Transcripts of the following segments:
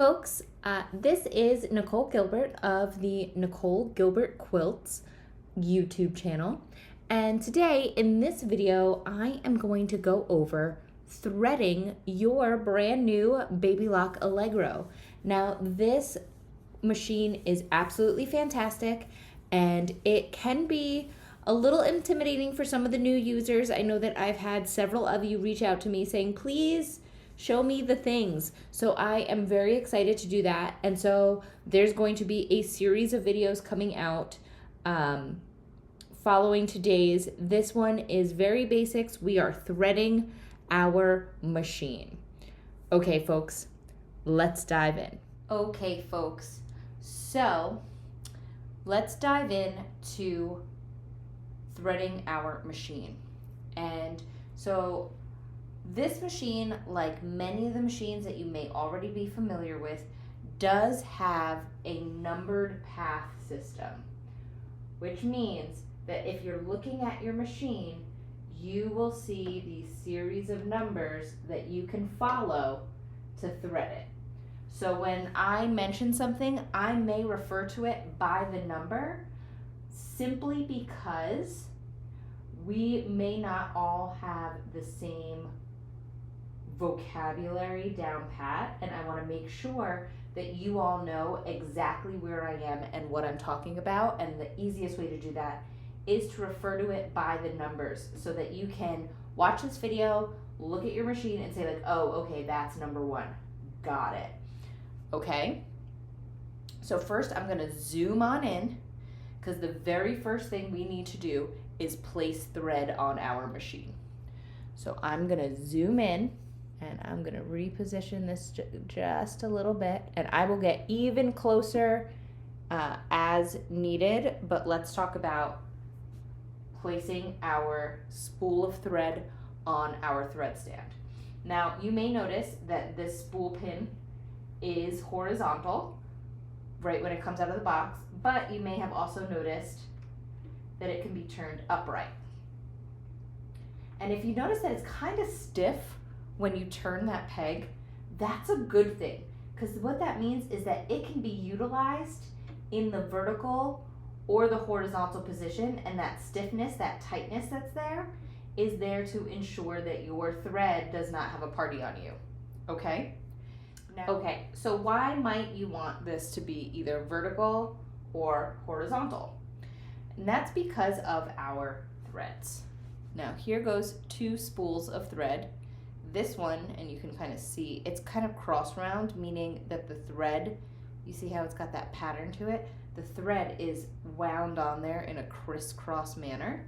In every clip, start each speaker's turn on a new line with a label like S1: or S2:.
S1: folks, this is Nicole Gilbert of the Nicole Gilbert Quilts YouTube channel. And today in this video, I am going to go over threading your brand new Baby Lock Allegro. Now, this machine is absolutely fantastic and it can be a little intimidating for some of the new users. I know that I've had several of you reach out to me saying, please show me the things. So I am very excited to do that. And so there's going to be a series of videos coming out following today's. This one is very basics. We are threading our machine. Okay, folks, let's dive in. Okay, folks, so let's dive in to threading our machine. And so this machine, like many of the machines that you may already be familiar with, does have a numbered path system, which means that if you're looking at your machine, you will see these series of numbers that you can follow to thread it. So when I mention something, I may refer to it by the number simply because we may not all have the same vocabulary down pat, and I want to make sure that you all know exactly where I am and what I'm talking about. And the easiest way to do that is to refer to it by the numbers so that you can watch this video, look at your machine and say like, oh, okay, that's number 1. Got it. Okay. So first I'm going to zoom on in because the very first thing we need to do is place thread on our machine. So I'm going to zoom in and I'm going to reposition this just a little bit, and I will get even closer as needed, but let's talk about placing our spool of thread on our thread stand. Now, you may notice that this spool pin is horizontal right when it comes out of the box, but you may have also noticed that it can be turned upright. And if you notice that it's kind of stiff when you turn that peg, that's a good thing, because what that means is that it can be utilized in the vertical or the horizontal position, and that stiffness, that tightness that's there, is there to ensure that your thread does not have a party on you. Okay? Okay, so why might you want this to be either vertical or horizontal? And that's because of our threads. Now here goes 2 spools of thread. This one, and you can kind of see, it's kind of cross wound, meaning that the thread, you see how it's got that pattern to it? The thread is wound on there in a crisscross manner.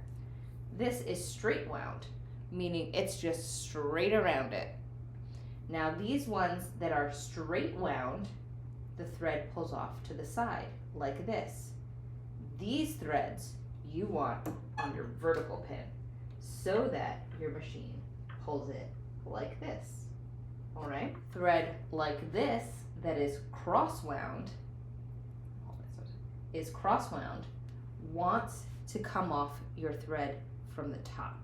S1: This is straight wound, meaning it's just straight around it. Now these ones that are straight wound, the thread pulls off to the side like this. These threads you want on your vertical pin so that your machine pulls it like this. All right, thread like this that is cross wound wants to come off your thread from the top.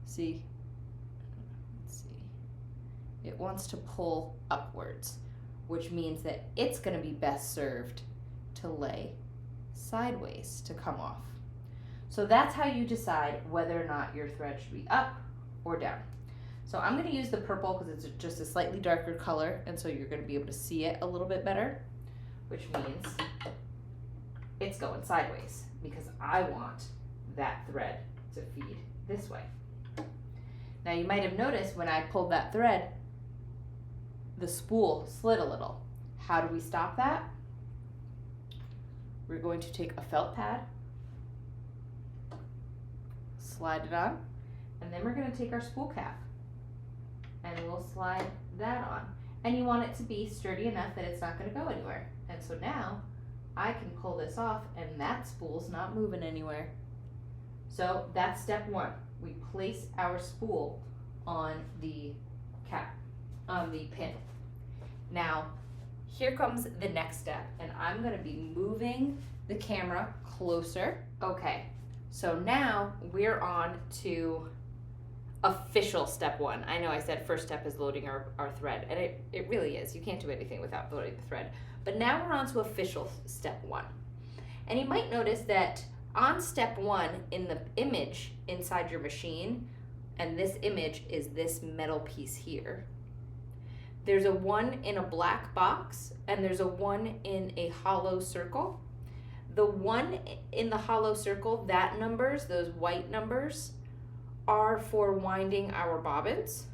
S1: See? Let's see. It wants to pull upwards, which means that it's going to be best served to lay sideways to come off. So that's how you decide whether or not your thread should be up or down. So I'm going to use the purple because it's just a slightly darker color, and so you're going to be able to see it a little bit better, which means it's going sideways because I want that thread to feed this way. Now you might have noticed when I pulled that thread, the spool slid a little. How do we stop that? We're going to take a felt pad, slide it on, and then we're going to take our spool cap and we'll slide that on. And you want it to be sturdy enough that it's not going to go anywhere. And so now I can pull this off and that spool's not moving anywhere. So that's step 1. We place our spool on the cap, on the pin. Now, here comes the next step, and I'm going to be moving the camera closer. Okay, so now we're on to official step one. I know I said first step is loading our thread, and it really is. You can't do anything without loading the thread. But now we're on to official step one. And you might notice that on step one in the image inside your machine, and this image is this metal piece here, there's a 1 in a black box and there's a 1 in a hollow circle. The 1 in the hollow circle, that numbers, those white numbers, are for winding our bobbins.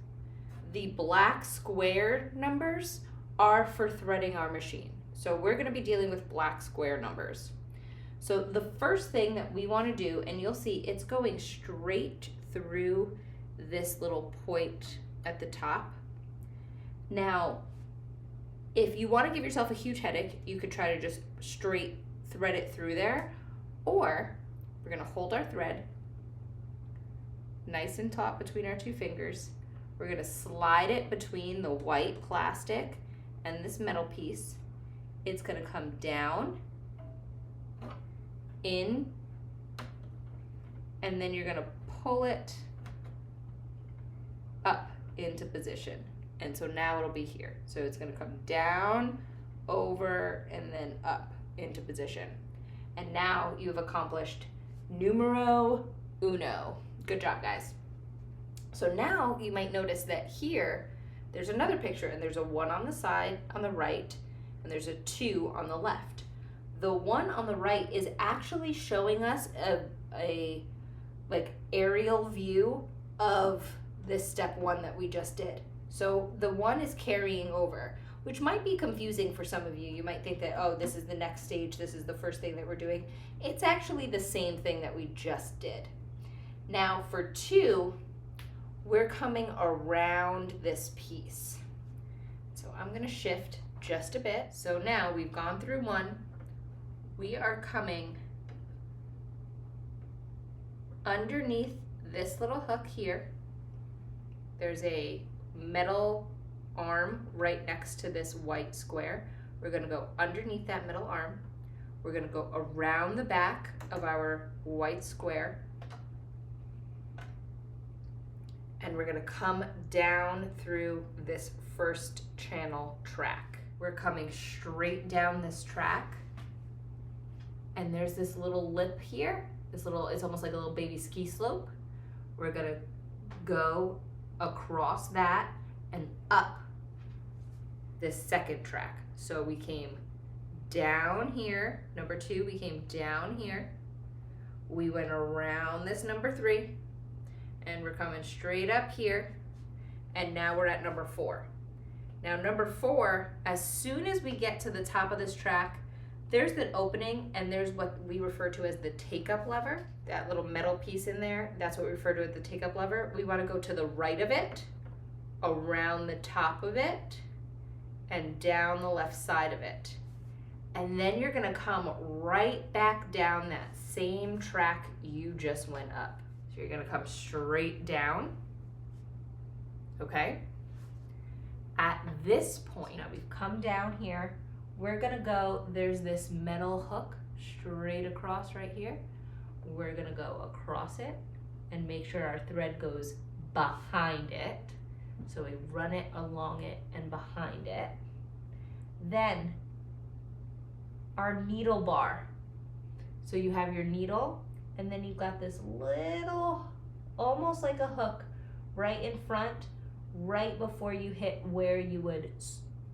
S1: The black square numbers are for threading our machine. So we're going to be dealing with black square numbers. So the first thing that we want to do, and you'll see it's going straight through this little point at the top. Now, if you want to give yourself a huge headache, you could try to just straight thread it through there, or we're going to hold our thread nice and taut between our two fingers. We're going to slide it between the white plastic and this metal piece. It's going to come down, in, and then you're going to pull it up into position. And so now it'll be here. So it's going to come down, over, and then up into position. And now you have accomplished numero uno. Good job, guys. So now you might notice that here there's another picture, and there's a 1 on the side on the right, and there's a 2 on the left. The 1 on the right is actually showing us a like aerial view of this step 1 that we just did. So the 1 is carrying over, which might be confusing for some of you. You might think that, oh, this is the next stage, this is the first thing that we're doing. It's actually the same thing that we just did. Now for 2, we're coming around this piece. So I'm going to shift just a bit. So now we've gone through 1. We are coming underneath this little hook here. There's a metal arm right next to this white square. We're going to go underneath that metal arm. We're going to go around the back of our white square, and we're going to come down through this first channel track. We're coming straight down this track, and there's this little lip here. It's almost like a little baby ski slope. We're going to go across that and up this second track. So we came down here, number 2, we came down here. We went around this number 3, and we're coming straight up here, and now we're at number 4. Now number 4, as soon as we get to the top of this track, there's an opening, and there's what we refer to as the take-up lever. That little metal piece in there, that's what we refer to as the take-up lever. We want to go to the right of it, around the top of it, and down the left side of it. And then you're going to come right back down that same track you just went up. So you're going to come straight down, okay? At this point, now we've come down here, we're going to go, there's this metal hook straight across right here. We're going to go across it and make sure our thread goes behind it. So we run it along it and behind it. Then our needle bar. So you have your needle, and then you've got this little, almost like a hook, right in front, right before you hit where you would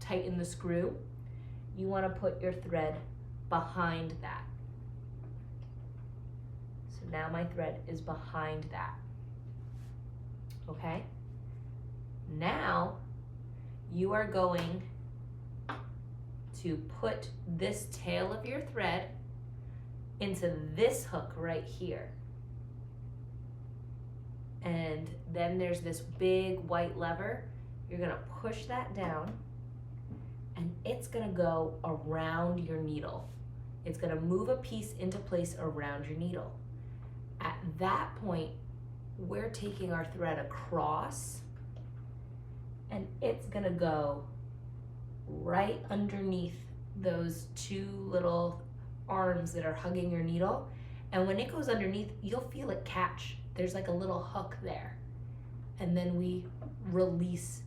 S1: tighten the screw. You want to put your thread behind that. So now my thread is behind that. Okay? Now you are going to put this tail of your thread into this hook right here. And then there's this big white lever. You're going to push that down, and it's going to go around your needle. It's going to move a piece into place around your needle. At that point, we're taking our thread across, and it's going to go right underneath those 2 little arms that are hugging your needle. And when it goes underneath, you'll feel it catch. There's like a little hook there.
S2: and then we release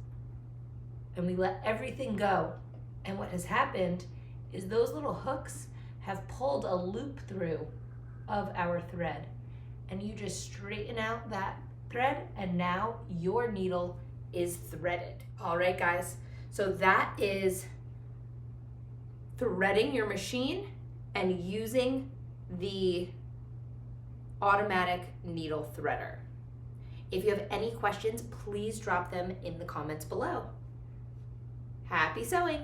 S2: and we let everything go. And what has happened is those little hooks have pulled a loop through of our thread. And you just straighten out that thread, and now your needle is threaded. All right, guys, so that is threading your machine and using the automatic needle threader. If you have any questions, please drop them in the comments below. Happy sewing!